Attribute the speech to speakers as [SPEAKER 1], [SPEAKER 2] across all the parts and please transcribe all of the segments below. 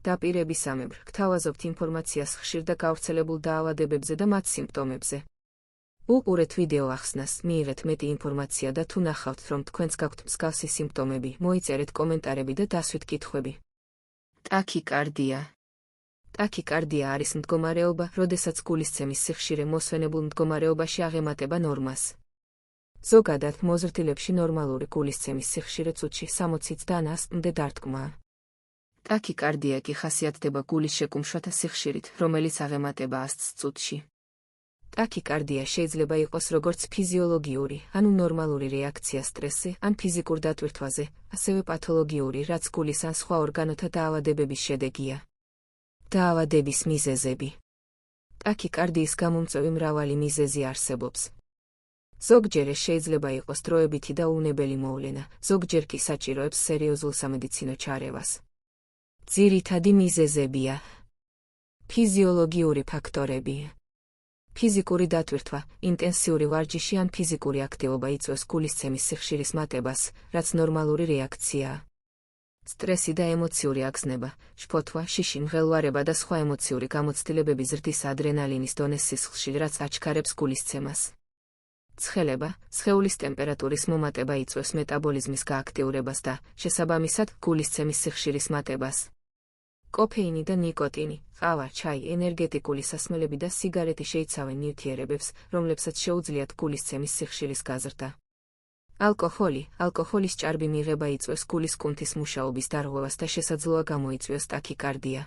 [SPEAKER 1] დაპირებისამებრ, გთავაზობთ ინფორმაციას ხშირ და გავრცელებულ დაავადებებზე და მათ სიმპტომებზე. უყურეთ ვიდეო ახსნას, მიიღეთ მეტი ინფორმაცია და თუ ნახავთ, რომ თქვენს გაქვთ მსგავსი სიმპტომები, მოიწერეთ კომენტარები და დასვით კითხვები. ტაქიკარდია. ტაქიკარდია არის მდგომარეობა, როდესაც გულისცემის სიხშირე მოსვენებულ მდგომარეობაში აღემატება ნორმას. ზოგადად მოზრდილებში ნორმალური გულისცემის სიხშირე წუთში 60-დან 100-მდე დარტყმაა. ტაქიკარდია კი ხასიათდება გულის შეკუმშვათა სიხშირით, რომელიც აღემატება 100 წუთში. ტაქიკარდია შეიძლება იყოს როგორც ფიზიოლოგიური, ანუ ნორმალური რეაქცია სტრესზე, ან ფიზიკურ დატვირთვაზე, ასევე პათოლოგიური, რაც გულის ან სხვა ორგანოთა დაავადებების შედეგია. დაავადების მიზეზები. ტაქიკარდიის გამომწვევი მრავალი მიზეზი არსებობს. ზოგჯერ ეს შეიძლება იყოს დროებითი და უნებელი მოვლენა, ზოგჯერ კი საჭიროებს სერიოზულ სამედიცინო ჩარევას. ძირითადი მიზეზებია. ფიზიოლოგიური ფაქტორები. ფიზიკური დატვირთვა, ინტენსიური ვარჯიში ან ფიზიკური აქტივობა იწვევს გულისცემის სიხშირის მატებას, რაც ნორმალური რეაქციაა. სტრესი და ემოციური აგზნება, შფოთვა, შიში, მღელვარება და სხვა ემოციური გამოცდილებები ზრდის ადრენალინის დონეს სისხლში, რაც აჩქარებს გულისცემას. ცხელება, სხეულის ტემპერატურის მომატება იწვევს მეტაბოლიზმის გააქტიურებას და, შესაბამისად, გულისცემის სიხშირის მატებას. კოფეინი და ნიკოტინი, ყავა, ჩაი, ენერგეტიკული სასმელები და სიგარეტი შეიცავენ ნივთიერებებს, რომლებსაც შეუძლიათ გულისცემის სიხშირის გაზრდა. ალკოჰოლი, ალკოჰოლის ჭარბი მიღება იწვევს გულის კუნთის მუშაობის დარღვევას და შესაძლოა გამოიწვიოს ტაქიკარდია.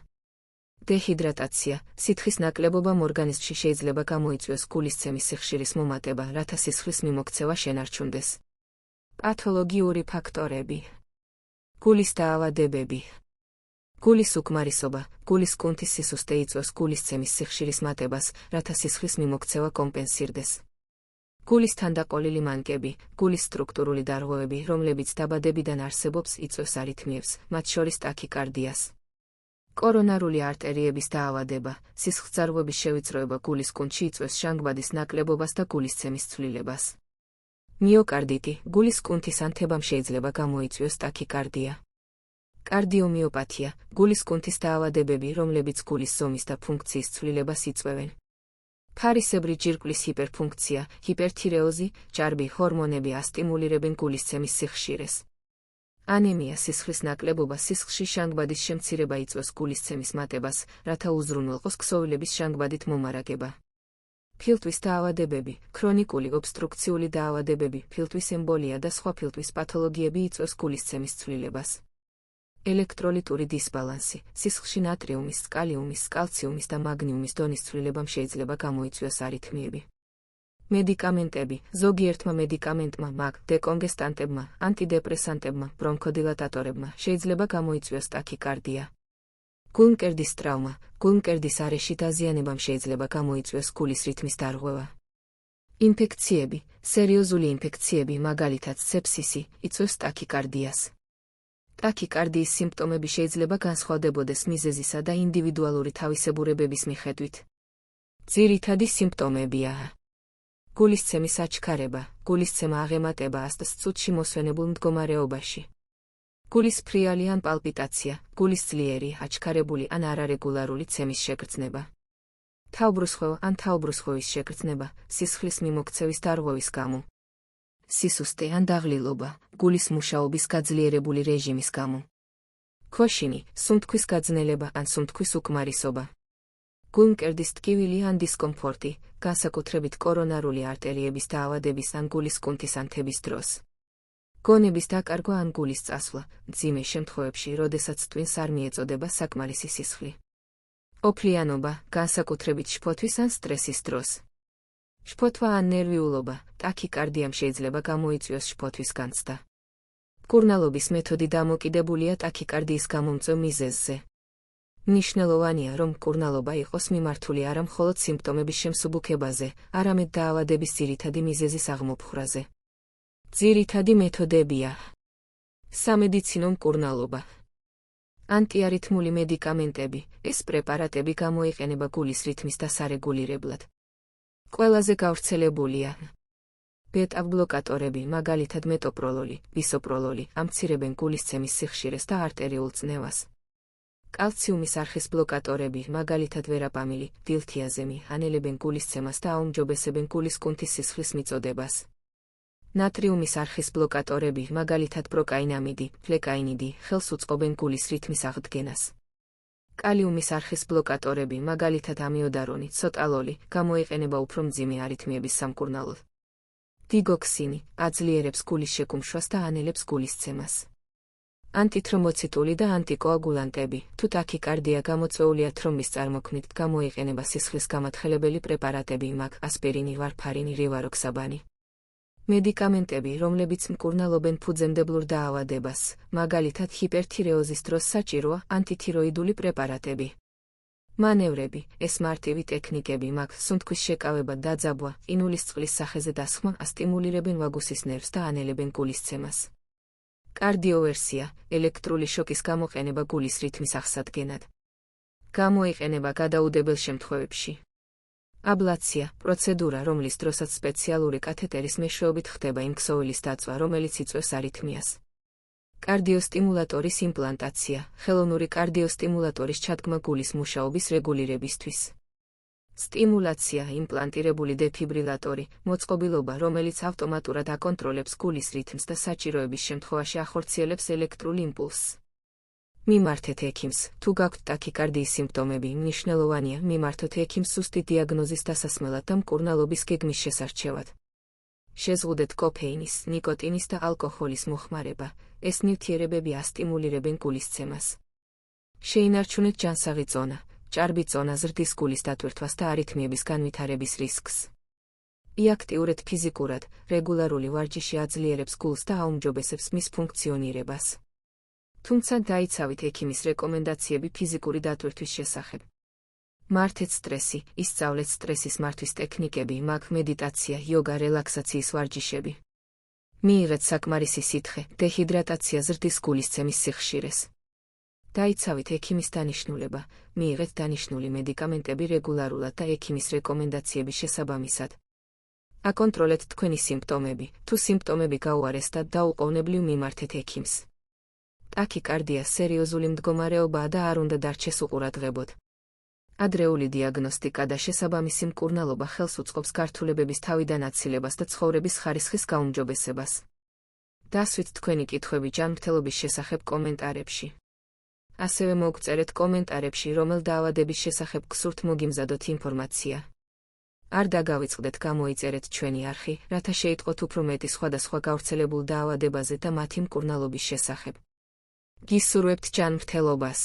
[SPEAKER 1] დეჰიდრატაცია, სითხის ნაკლებობა ორგანიზმში შეიძლება გამოიწვიოს გულისცემის სიხშირის მომატება, რათა სისხლის მიმოქცევა შენარჩუნდეს. პათოლოგიური ფაქტორები. გულის დაავადებები. გულის უკმარისობა, გულის კუნთის სისუსტე იწვევს გულისცემის სიხშირის მატებას, რათა სისხლის მიმოქცევა კომპენსირდეს. გულის თანდაყოლილი მანკები, გულის სტრუქტურული დარღვევები, რომლებიც დაბადებიდან არსებობს, იწვევს არითმიებს, მათ შორის ტაქიკარდიას. კორონარული არტერიების დაავადება, სისხლძარღვების შევიწროება გულის კუნთში იწვევს შანგბადის ნაკლებობას და გულისცემის ცვლილებას. მიოკარდიტი, გულის კუნთის ანთებამ შეიძლება გამოიწვიოს ტაქიკარდია. კარდიომიოპათია, გულის კუნთის დაავადებები, რომლებიც გულის ზომის და ფუნქციის ცვლილებას იწვევენ. ფარისებრი ჯირკვლის ჰიპერფუნქცია, ჰიპერთირეოზი, ჭარბი ჰორმონები ასტიმულირებენ გულისცემის სიხშირეს. ანემია, სისხლის ნაკლებობა, სისხლში შანგბადის შემცირება იწვევს გულისცემის მატებას, რათა უზრუნველყოს ქსოვილების შანგბადით მომარაგება. ფილტვის დაავადებები, ქრონიკული ობსტრუქციული დაავადებები, ფილტვის ემბოლია და სხვა ფილტვის პათოლოგიები იწვევს გულისცემის ცვლილებას. ელექტროლიტური დისბალანსი, სისხლში ნატრიუმის, კალიუმის, კალციუმის და მაგნიუმის დონის ცვლილებამ შეიძლება გამოიწვიოს არითმიები. მედიკამენტები, ზოგიერთმა მედიკამენტმა, დეკონგესტანტებმა, ანტიდეპრესანტებმა, ბრონქოდილატატორებმა შეიძლება გამოიწვიოს ტაქიკარდია. გულმკერდის ტრავმა, გულმკერდის არეში დაზიანებამ შეიძლება გამოიწვიოს გულის რითმის დარღვევა. ინფექციები, სერიოზული ინფექციები, მაგალითად სეფსისი, იწვევს ტაქიკარდიას. ტაქიკარდიის სიმპტომები შეიძლება განსხვავდებოდეს მიზეზისა და ინდივიდუალური თავისებურებების მიხედვით. ძირითადი სიმპტომებია. გულისცემის აჩქარება, გულისცემა აღემატება 100 წუთში მოსვენებულ მდგომარეობაში. გულის ფრიალი ან პალპიტაცია, გულის ძლიერი, აჩქარებული ან არარეგულარული ცემის შეგრძნება. თავბრუსხვევა ან თავბრუსხვევის შეგრძნება, სისხლის მიმოქცევის დარღვევის გამო. სისუსტე ან დაღლილობა, გულის მუშაობის გაძლიერებული რეჟიმის გამო. ქოშინი, სუნთქვის გაძნელება ან სუნთქვის უკმარისობა. გულმკერდის ტკივილი ან დისკომფორტი, განსაკუთრებით კორონარული არტერიების დაავადების ან გულის კუნთის ანთების დროს. გონების დაკარგვა ან გულის წასვლა, მძიმე შემთხვევებში, როდესაც ტვინს არ მიეწოდება საკმარისი სისხლი. ოფლიანობა, განსაკუთრებით შფოთვის ან სტრესის დროს. შფოთვა ან ნერვიულობა, ტაქიკარდიამ შეიძლება გამოიწვიოს შფოთვის განცდა. მკურნალობის მეთოდი დამოკიდებულია ტაქიკარდიის გამომწვევ მიზეზზე. მნიშვნელოვანია, რომ მკურნალობა იყოს მიმართული არა მხოლოდ სიმპტომების შემსუბუქებაზე, არამედ დაავადების ძირითადი მიზეზის აღმოფხვრაზე. ძირითადი მეთოდებია. სამედიცინო მკურნალობა. ანტიარითმული მედიკამენტები, ეს პრეპარატები გამოიყენება გულის რითმის დასარეგულირებლად. ყველაზე გავრცელებულია ბეტა-ბლოკატორები, მაგალითად მეტოპროლოლი, ბისოპროლოლი, ამცირებენ გულისცემის სიხშირეს და არტერიულ წნევას. კალციუმის არხის ბლოკატორები, მაგალითად ვერაპამილი, დილთიაზემი, ანელებენ გულისცემას და აუმჯობესებენ გულის კუნთის სისხლის მიწოდებას. ნატრიუმის არხის ბლოკატორები, მაგალითად პროკაინამიდი, ფლეკაინიდი, ხელს უწყობენ გულის რითმის აღდგენას. კალიუმის არხის ბლოკატორები, მაგალითად ამიოდარონი, ცოტალოლი, გამოიყენება უფრო მძიმე არითმიების სამკურნალოდ. დიგოქსინი აძლიერებს გულის შეკუმშვას და ანელებს გულისცემას. ანტითრომბოციტული და ანტიკოაგულანტები, თუ ტაქიკარდია გამოწვეულია თრომბის წარმოქმნით, გამოიყენება სისხლის გამათხელებელი პრეპარატები, მაგ, ასპირინი, ვარფარინი, რივაროქსაბანი. მედიკამენტები, რომლებიც მკურნალობენ ფუძემდებლურ დაავადებას, მაგალითად ჰიპერთირეოზის დროს საჭიროა ანტითიროიდული პრეპარატები. მანევრები, ეს მარტივი ტექნიკები, მაგ, სუნთქვის შეკავება, დაძაბვა, ყინულის წყლის სახეზე დასხმა, ასტიმულირებენ ვაგუსის ნერვს და ანელებენ გულისცემას. კარდიოვერსია, ელექტრული შოკის გამოყენება გულის რითმის აღსადგენად. გამოიყენება გადაუდებელ შემთხვევებში. აბლაცია, პროცედურა, რომლის დროსაც სპეციალური კათეტერის მეშვეობით ხდება იმ ქსოვილის დაწვა, რომელიც იწვევს არითმიას. კარდიოსტიმულატორის იმპლანტაცია, ხელოვნური კარდიოსტიმულატორის ჩადგმა გულის მუშაობის რეგულირებისთვის. სტიმულაცია, იმპლანტირებული დეფიბრილატორი, მოწყობილობა, რომელიც ავტომატურად აკონტროლებს გულის რითმს და საჭიროების შემთხვევაში ახორციელებს ელექტრულ იმპულსს. მიმართეთ ექიმს, თუ გაქვთ ტაქიკარდიის სიმპტომები, მნიშვნელოვანია მიმართოთ ექიმს სუსტი დიაგნოზის დასასმელად და მკურნალობის გეგმის შესარჩევად. შეზღუდეთ კოფეინის, ნიკოტინის და ალკოჰოლის მოხმარება, ეს ნივთიერებები ასტიმულირებენ გულისცემას. შეინარჩუნეთ ჯანსაღი წონა, ჭარბი წონა ზრდის გულის დატვირთვას და არითმიების განვითარების რისკს. იაქტიურეთ ფიზიკურად, რეგულარული ვარჯიში აძლიერებს გულს და აუმჯობესებს მის ფუნქციონირებას. თუმცა დაიცავით ექიმის რეკომენდაციები ფიზიკური დატვირთვის შესახებ. მართეთ სტრესი, ისწავლეთ სტრესის მართვის ტექნიკები, მაგ, მედიტაცია, იოგა, რელაქსაციის ვარჯიშები. მიიღეთ საკმარისი სითხე, დეჰიდრატაცია ზრდის გულისცემის სიხშირეს. დაიცავით ექიმის დანიშნულება, მიიღეთ დანიშნული მედიკამენტები რეგულარულად და ექიმის რეკომენდაციების შესაბამისად. აკონტროლეთ თქვენი სიმპტომები, თუ სიმპტომები გაუარესდათ დაუყოვნებლივ მიმართეთ ექიმს. ტაქიკარდია სერიოზული მდგომარეობაა და არ უნდა დარჩეს უყურადღებოდ. ადრეული დიაგნოსტიკა და შესაბამისი მკურნალობა ხელს უწყობს გართულებების თავიდან აცილებას და ცხოვრების ხარისხის გაუმჯობესებას. დასვით თქვენი კითხვები ჯანმრთელობის შესახებ კომენტარებში. ასევე მოგწერეთ კომენტარებში, რომელ დაავადების შესახებ გსურთ მოგიმზადოთ ინფორმაცია. არ დაგავიწყდეთ, გამოიწერეთ ჩვენი არხი, რათა შეიტყოთ უფრო მეტი სხვადასხვა გავრცელებულ დაავადებაზე და მათი მკურნალობის შესახებ. გისურვებთ ჯანმრთელობას.